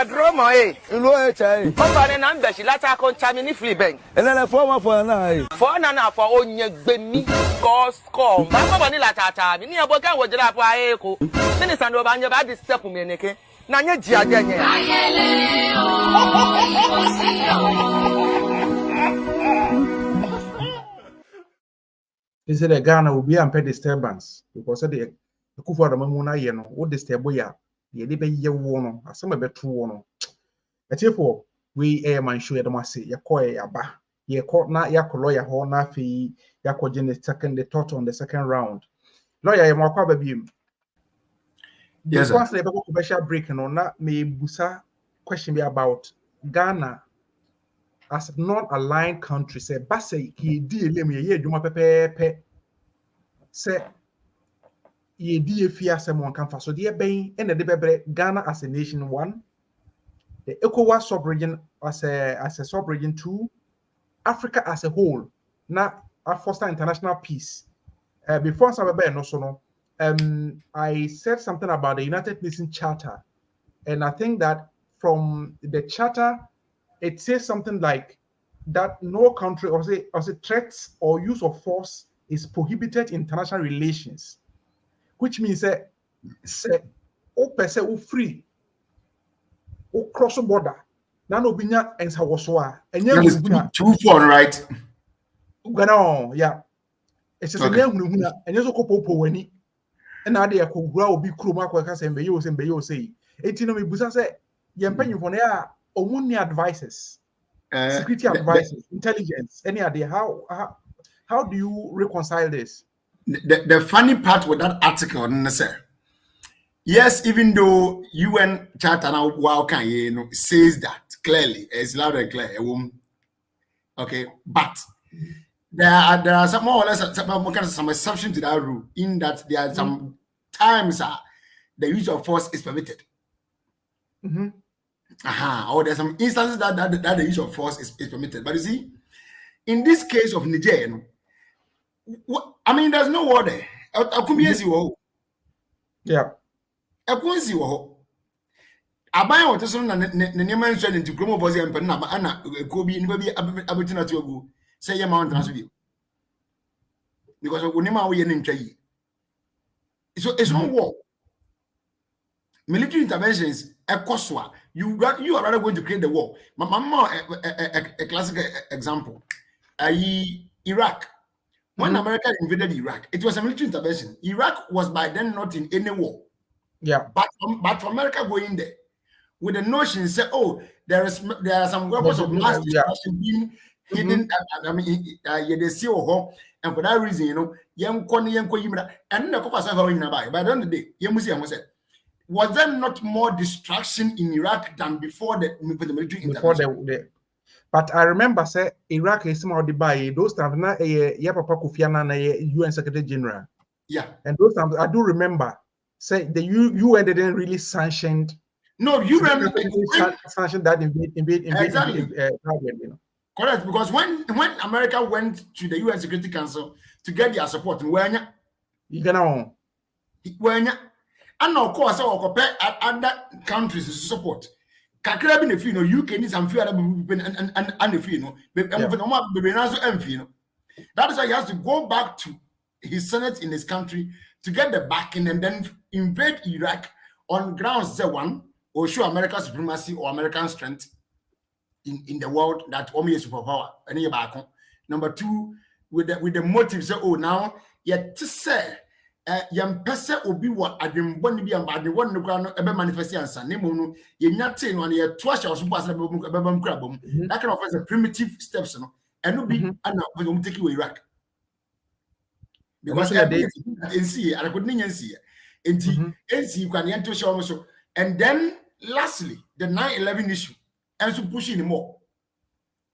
Drama, Ilo Chai. Papa, and I'm the Shilata contaminate free bank. And then a former for an eye. For Nana for only Benny, cause call. Papa Nila Tata, near Boka, what did I buy? Finish and over your body step with me, Neke. Nanya Gia. They said the Ghana will be unpaid disturbance because the Kufa Mamuna Yeno, what disturb ya, the Libe Yewono, as some of the true one. But therefore, we air MyShow Yamasi, Yakoya Yaba, Yakot na Yakoloya Horna fee, Yakojin the thought on the second round. lawyer you mwakwa babiem. Yes, Before sir. I go commercial break no na me busa question be about Ghana as a non-aligned country. Say base ki di elem ye adwuma pepepe. Say ye di efi asem won kan fa so de ben and de bebre Ghana as a nation one, the ECOWAS sub-region as a sub-region 2, Africa as a whole, na foster international peace. Before Sababe no so no, I said something about the United Nations Charter, and I think that from the charter, it says something like that no country or say threats or use of force is prohibited in international relations, which means that say o person o free o cross border na no binya ensa woso a enya That is hunhuna 2-4, right? Ghana yeah it's just Okay. enya hunhuna enya so kopopo wani na de yakogura obi krom akwaka se mbe yo say enti no me busa say ye mpanyimfo na ya omuni advices security advices intelligence any idea how do you reconcile this? The funny part with that article, yes, even though UN Charter now says that clearly, it's loud and clear, okay, but there are some more or less some exceptions to that rule, in that there are some times the use of force is permitted. Or there's some instances that the use of force is permitted. But you see, in this case of Niger, I mean, there's no war there. Yeah. Aban what so na nneema nso ne ntikromo bozi empen na ana kobi ni baby abetina to agu say ye mount na so bi because onima wo ye ne ntwa yi so it's not war. Military interventions ekoswa you are rather going to create the war. Mama a classic example Iraq. When America invaded Iraq, it was a military intervention. Iraq was by then not in any war. Yeah. But for America going there with the notion say, oh, there are some weapons of mass destruction being hidden. I mean, they see and for that reason, you know, and the focus of by the end of the day, was there not more destruction in Iraq than before the military intervention? But I remember say Iraq is more by those times na Papa Kofi Annan na UN Secretary General. Yeah. And those times I do remember say the UN didn't really sanctioned. No, UN sanctioned that invade exactly. You know. Correct, because when America went to the UN Security Council to get their support, and of course other countries to support. Kakra bi na fi no UK needs some few other people and the fi no that is why he has to go back to his senate in his country to get the backing and then invade Iraq on grounds that one or show American supremacy or American strength in the world that only is superpower. Number two, with the motive say, oh, now yet to say yam pese obi wa adwemboni bi am adwon no kra no ebe manifest answer nemo no ye nyate no ye to ahya so pass na bebam kra bom that kind of as a primitive steps no eno bi ana we take you Iraq because NC I could NC NC can enter show so. And then lastly the 9/11 issue and so pushing more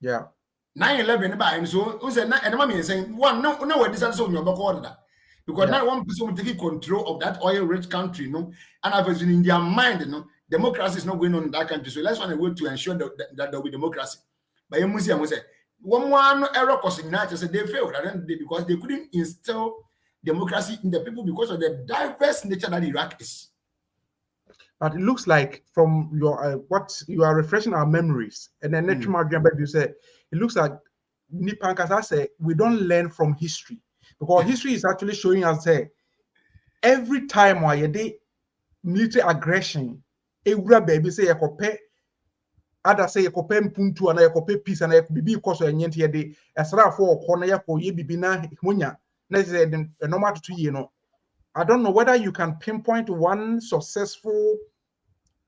9/11 by and so who said and mama saying one no what this also your back order. Because now one person will take control of that oil-rich country, and obviously in their mind, democracy is not going on in that country. So let's find a way to ensure that there will be democracy. But you must say, one error causing that is they failed because they couldn't instill democracy in the people because of the diverse nature that Iraq is. But it looks like from your what you are refreshing our memories, and then you say it looks like Nipankas say we don't learn from history. Because history is actually showing us that every time why you military aggression, baby say you compare, other say you compare mpuntu and you compare peace and you bibi because of nyenti yede esra for corner ya for ye bibi na munya na say the normal to you know. I don't know whether you can pinpoint one successful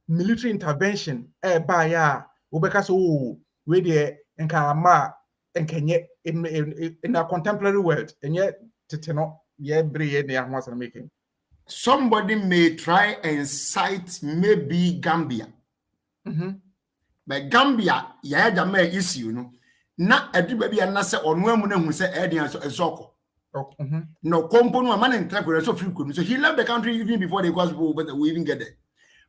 military intervention by ya ubeka so we there enka ma enkenye in a contemporary world and yet no making. Somebody may try and cite maybe Gambia. But Gambia, may issue, not everybody and not say on women who say Eddie and Soko. No, component man and track so frequent. So he left the country even before they was over, we even get there.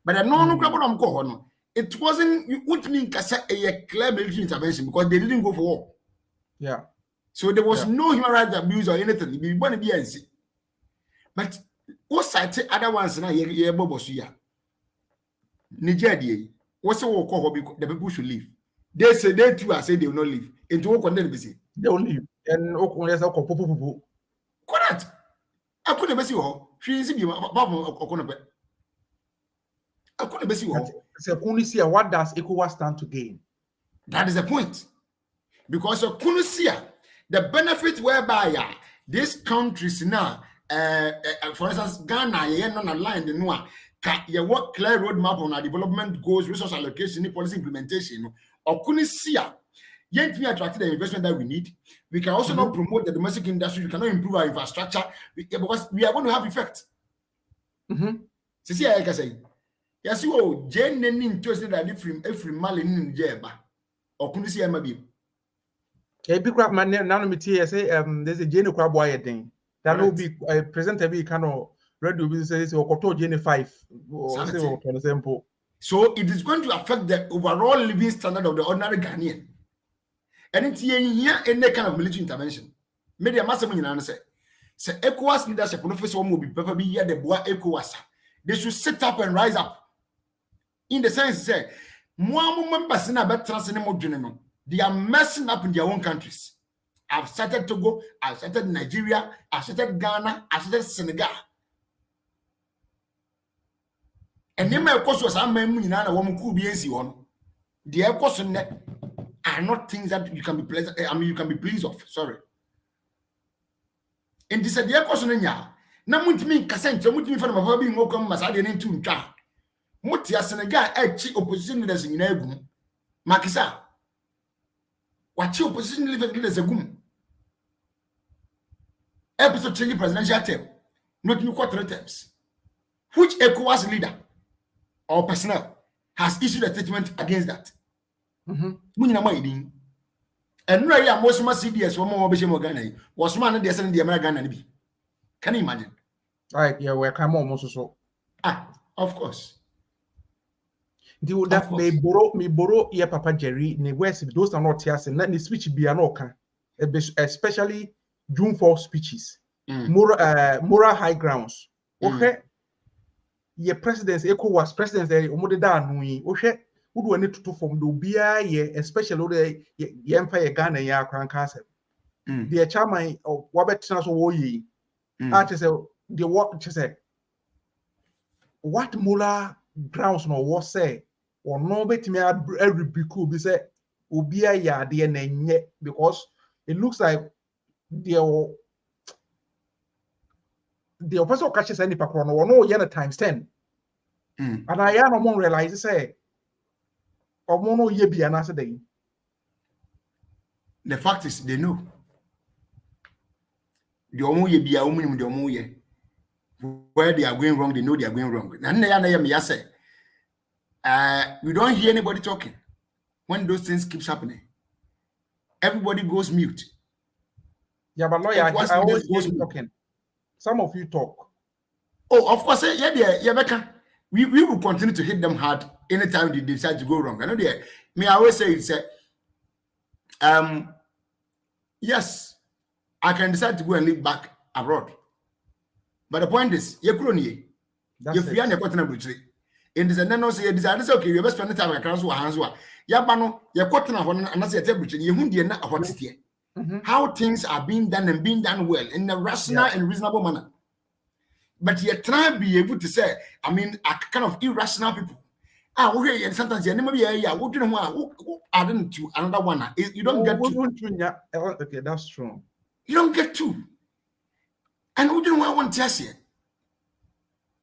But I know no it wasn't, you wouldn't mean a clear military intervention because they didn't go for war. Yeah. So there was no human rights abuse or anything. We want to be NC. But what side other ones now? Yeah, Bobosuya. Nigeria. What's the work of the people should leave? They say they too are saying they will not leave. Into what condemn busy. They will leave. And correct. I couldn't be you. She is you. I couldn't be you. So only see what does ECOWAS stand to gain? That is the point. Because of Kunusia, the benefit whereby these countries now, for instance, Ghana, you're not aligned in one. You work clear roadmap on our development goals, resource allocation, policy implementation. Or Kunusia, yet we attract the investment that we need. We can also not promote the domestic industry. We cannot improve our infrastructure because we are going to have effect. See, I can say, yes, you Jane interested that if Mali in Jeba or Kunusia maybe. A big crap man now me say there's a Jane crab wire thing that will be present every kind of radio business or Koto Jane 5 or example. So it is going to affect the overall living standard of the ordinary Ghanaian. And it's here any kind of military intervention. Maybe a massive answer. Say ECOWAS leadership professor will be probably here the boy ECOWAS. They should sit up and rise up. In the sense say they are messing up in their own countries. I've started Togo, I've started Nigeria, I've started Ghana, I've started Senegal. And then my course was the course are not things that you can be pleasant. I mean, you can be pleased of. Sorry. And this is the course on ya. Now, what me Cassandra, what me for my being welcome, Masadi and two car. Mutia Senegal, opposition leaders in Egum. Makisa. What your opposition leaders a goom. Episode changing presidential term. Not new quarter terms. Which ECOWAS leader or personnel has issued a statement against that? And right here, most of my CDS were more Ghana was one of the American. Can you imagine? Right, yeah, we're come almost so. Of course. Do that may borrow yeah, Papa Jerry, in the West, those are not tears, and let the speech be an oka, especially June 4 speeches, moral high grounds. Okay, your president's ECOWAS presidents, Omodeda Nui, okay, who do I need to form the BIA, especially the Empire Ghana, ya Cran Castle. The chairman of Wabet Transwoyi, artist, the what to say, what Mula grounds no was say. Or no bet me every cool be said Ubia ya DNA because it looks like the person catches any packron or no yen times 10. And I am among realize say or mono ye be an answer day. The fact is they know. The omu ye be a woman the omu ye. Where they are going wrong, they know they are going wrong. And say we don't hear anybody talking when those things keeps happening. Everybody goes mute. Yeah, but lawyer, I always hear you talking. Some of you talk. Oh, of course, yeah, Becca. We will continue to hit them hard anytime they decide to go wrong. I know me. I always say it's yes, I can decide to go and live back abroad. But the point is, you're crony. You're free and you're quite in this, and then also, okay, you best spend the time at Council Hanswa. Yabano, you're quite and I say, you what is here. How things are being done and being done well in a rational and reasonable manner. But you're trying to be able to say, I mean, a kind of irrational people. Okay, and sometimes you're never what do you know? I didn't do another one. You don't get to. Okay, that's true. You don't get to. And who didn't want to test here?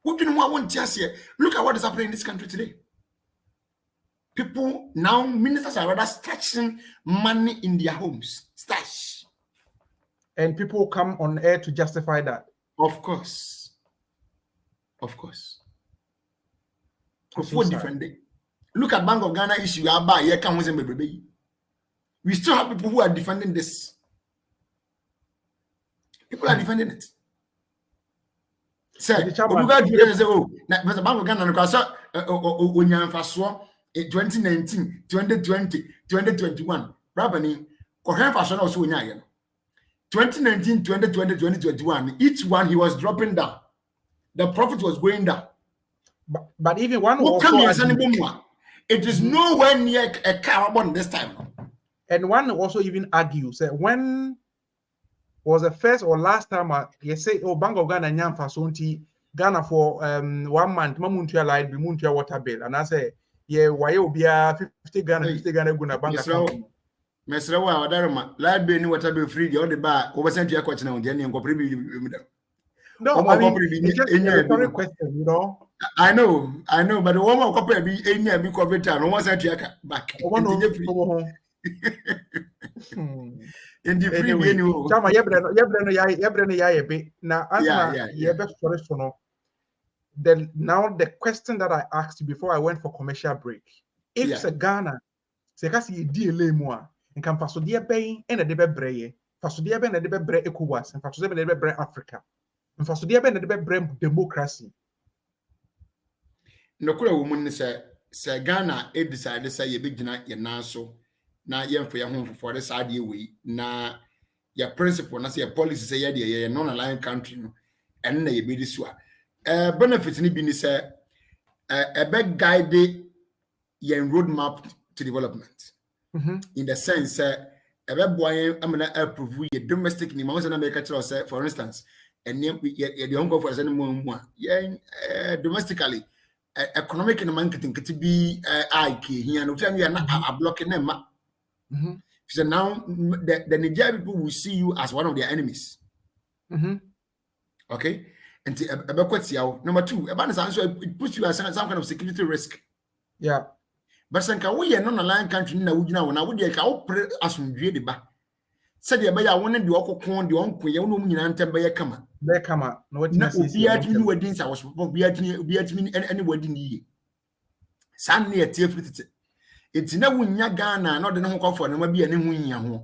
Who didn't want to just here? Look at what is happening in this country today. People now, ministers are rather stashing money in their homes. Stash. And people come on air to justify that. Of course. Of course. Before defending. Look at Bank of Ghana issue. We still have people who are defending this. People are defending it. Say, say, oh, but the Bank of Ghana, because 2019, 2020, 2021, Rabani, Kohen fashion also 2019, 2020, 2021, each one he was dropping down. The profit was going down. But even one it is nowhere near a carbon this time. And one also even argues that when was the first or last time you say, oh, Bank of Ghana nyam fasonti Ghana for 1 month, mamuntia light, bimuntia water bill. And I say, yeah, why will be 50 Ghana guna bank account. Mesra wa wadaroma light bill ni water bill free the bar over sent your question on the end. No, I mean, it's just a rhetorical question, you know. I know, but the woman copy be any be covered time. No one sent you back. In the anyway, Chama yebreno ya be na asma yebe forest no. Then now the question that I asked you before I went for commercial break. If Ghana se kasi ye DLA mo a nkan faso de ben na de bebreye. Faso de ben na de bebre ECOWAS, faso de ben na de bebre Africa. Faso de ben na de bebre democracy. No kura woman say Ghana e decide say ye begina ye nanso na ye mfo ye ho for this ade we na your principle na say your policy say ye non-aligned country no and na ye be this one benefit ni bi ni say a big guide ye roadmap to development in the sense a be boy amana approve ye domestic ni ma na make a say for instance and ye the ongo for say mo domestically economic and marketing could be IK here and you are not blocking them. So now the Nigerian people will see you as one of their enemies. Okay, and number two, it puts you as some kind of security risk. Yeah, but some we are non-aligned country now. Would you operate as we did back? Said the buyer wanted the Okon, the uncle, you know, come. No, what I was any wedding ye. Sunday a tear fitted. It's now when Ghana, not the no for no be any win ya home.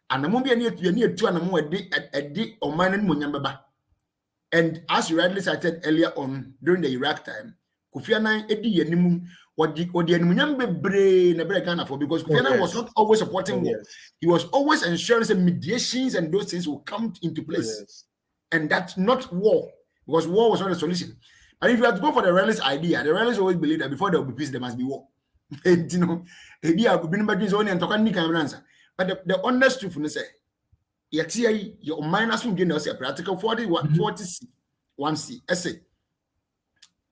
And the movie near 2 and more a day or mine and Munyamba. And as you rightly cited earlier on during the Iraq time, Kofi Annan Eddie and what the Munyamba brain a Ghana for because Kofi Annan was not always supporting war. He was always ensuring that mediations and those things will come into place. And that's not war, because war was not a solution. And if you have to go for the realist idea, the realists always believe that before there will be peace, there must be war. And, you know, but the honest truth is say, your minus will gain us a practical 41C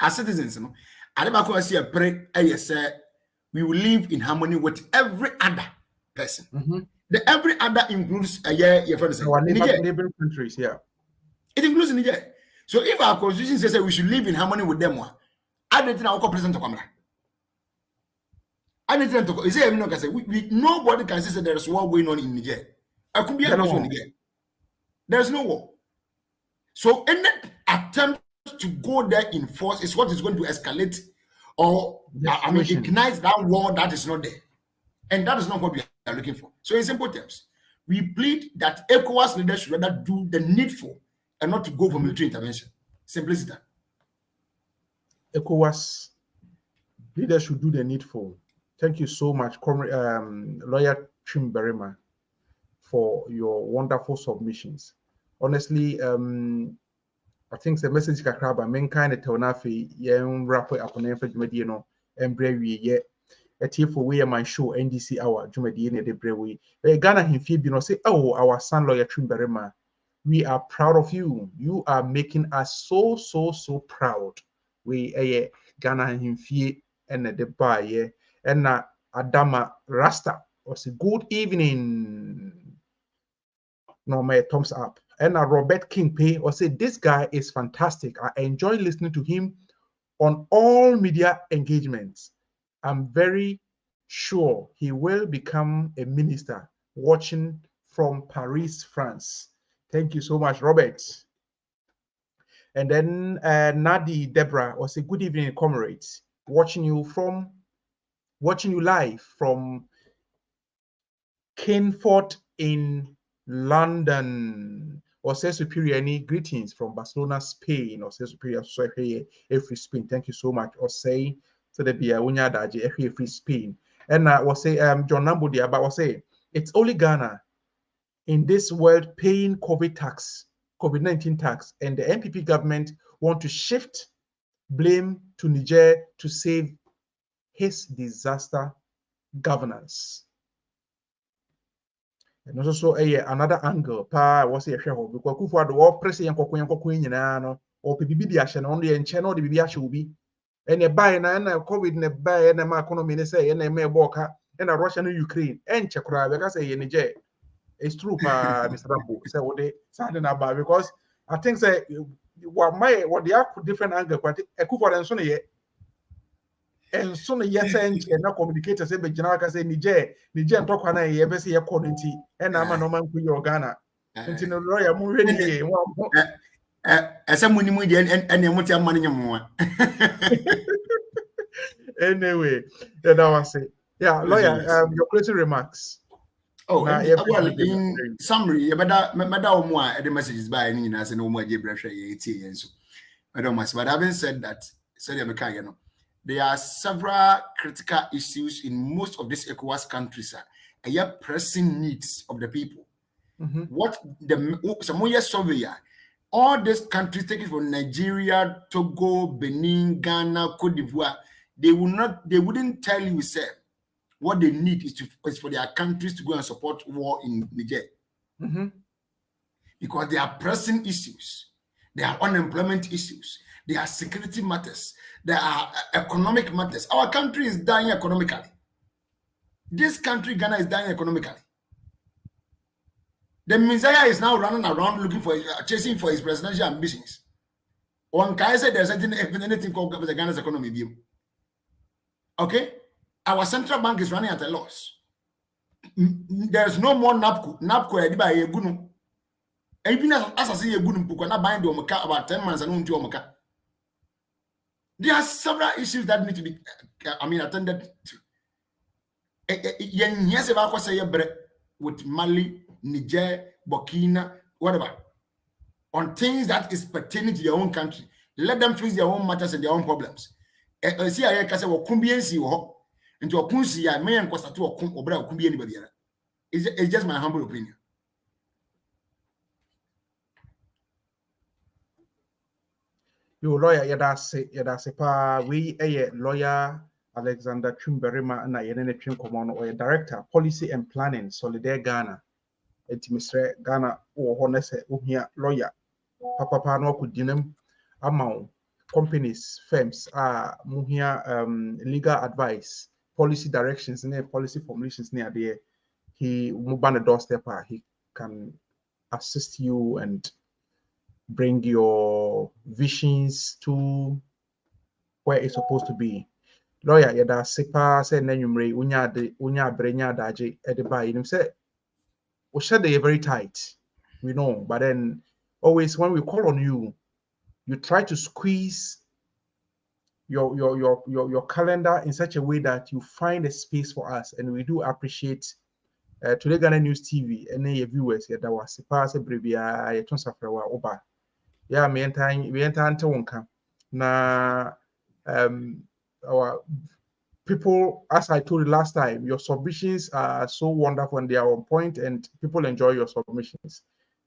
as citizens, you know, I never see a pray. We will live in harmony with every other person. The every other includes neighboring countries, It includes Niger. So if our constitution says that we should live in harmony with them, I don't think our president to come. I don't think to say nobody can say that there is war going on in Niger. I could be a Niger. There is no war. So any attempt to go there in force is what is going to escalate or ignite that war that is not there. And that is not what we are looking for. So in simple terms, we plead that ECOWAS leaders should rather do the needful and not to go for military intervention. Simplicity. ECOWAS leaders should do the needful. Thank you so much, Lawyer Chimberema, for your wonderful submissions. Honestly, I think the message kakraba men kind of tonafi yen rapper upon for Jumedino and Brevi yet. A tea for we MyShow NDC Hour, Jumedine de Brewi. Ghana him feed say, oh, our son Lawyer Chimberema. We are proud of you. You are making us so proud. We Ghana him fee and the buy and Adama Rasta was a good evening. No, my thumbs up. And Robert King Pay or say this guy is fantastic. I enjoy listening to him on all media engagements. I'm very sure he will become a minister watching from Paris, France. Thank you so much, Robert. And then Nadi Deborah was a good evening, comrades. Watching you live from Kinford in London. Or say Superior, any greetings from Barcelona, Spain. Or say Superior, so every Spain. Thank you so much. Or say so the be a unya daji every Spain. And was say John Nambo there, but was say it's only Ghana in this world paying COVID-19 tax, and the NPP government want to shift blame to Niger to save his disaster governance. And also another angle, was a share because Kufuor all president no or PPB the action on the channel the BBA will be and a buy and a COVID and a buy and a economy say and a may walk and a Russian Ukraine and Chakra because a Niger. It's true, Mr. Rambo. So what they something about because I think say what they are different angle, but a Kufuor and Sonny and soon yes and na communicators say be general say Niger talk na ye be say quality and am no man ku your Ghana nti no lawyer mu we ni esa muni mu de en e mutia man nyamo anyway that was it. Yeah, lawyer, your closing remarks. Oh, well, in summary, the messages by any as no more so but having said that, there are several critical issues in most of these ECOWAS countries and yet pressing needs of the people. What the some years survey, all these countries taken from Nigeria, Togo, Benin, Ghana, Cote d'Ivoire, they wouldn't tell you, sir, what they need is for their countries to go and support war in Niger. Because there are pressing issues, there are unemployment issues, there are security matters, there are economic matters. Our country is dying economically. This country, Ghana, is dying economically. The Messiah is now running around looking for, chasing for his presidential ambitions. One guy said there's anything called the Ghana's economy view. Okay? Our central bank is running at a loss. There's no more NAPCO. NAPCO by a good. Even as I see a good book, not buying about 10 months and on to there are several issues that need to be, attended to. Yes, if I could say with Mali, Niger, Burkina, whatever, on things that is pertaining to your own country, let them face their own matters and their own problems. See, I can say, well, into a punsi, I may and cost to a kumbi anybody. It's just my humble opinion. You lawyer, yadase pa we a lawyer Alexander Chumberima and I Trim Common or a director, policy and planning, Solidaire Ghana. Mr. Ghana or honest lawyer. Papa no could dinam amount companies, firms muhia legal advice, policy directions and policy formulations near there. He move on the doorstep, he can assist you and bring your visions to where it's supposed to be. Lawyer, yada sepa say nenumre unya brenya daje edeba him say we share they very tight. We know, but then always when we call on you, you try to squeeze your calendar in such a way that you find a space for us, and we do appreciate Today Ghana News TV and your viewers that was sepa say brevia ye tonsafrewa oba. Yeah, we enter into one na our people, as I told you last time, your submissions are so wonderful and they are on point, and people enjoy your submissions.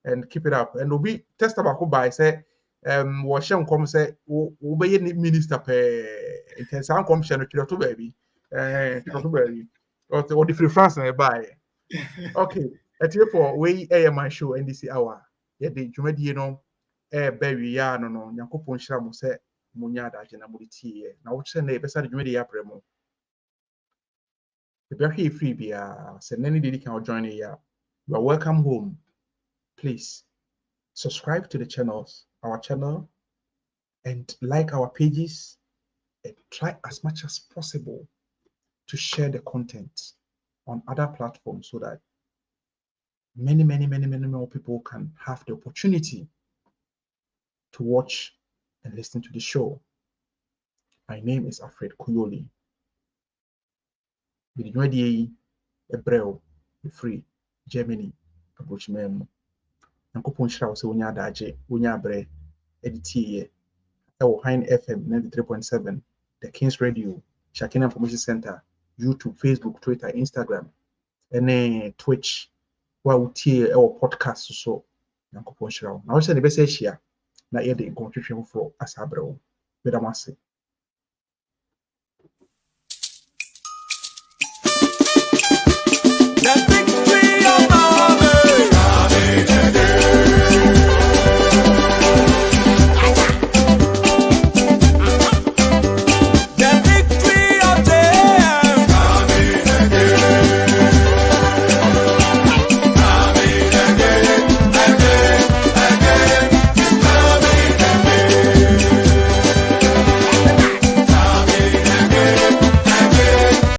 And keep it up. And we'll be test about by say Washington come say obey minister per intense commission to baby or the free France buy. Okay, at for we MyShow NDC Hour. Yeah, the Jumedi no berry ya no Yakupon Shram say Munyada Jenamuriti. Now what's the name beside Jumedi Apremo? The very free beer, send any lady can join here. You are welcome home. Please subscribe to the channels, our channel, and like our pages, and try as much as possible to share the content on other platforms so that many more people can have the opportunity to watch and listen to the show. My name is Alfred Kuyoli. With the Ebreo, free Germany, Abuchmem. Nankopon shra se wonya adaje, wonya abre, editie ye. Ewo Hine FM 93.7, the King's Radio, Shakina Information Center, YouTube, Facebook, Twitter, Instagram, and Twitch. Wa utie ewo podcast so. Nankopon shra. Na wo se ne be se hia na ye de nkontwetwe for asabrɛ wo. Bedamase.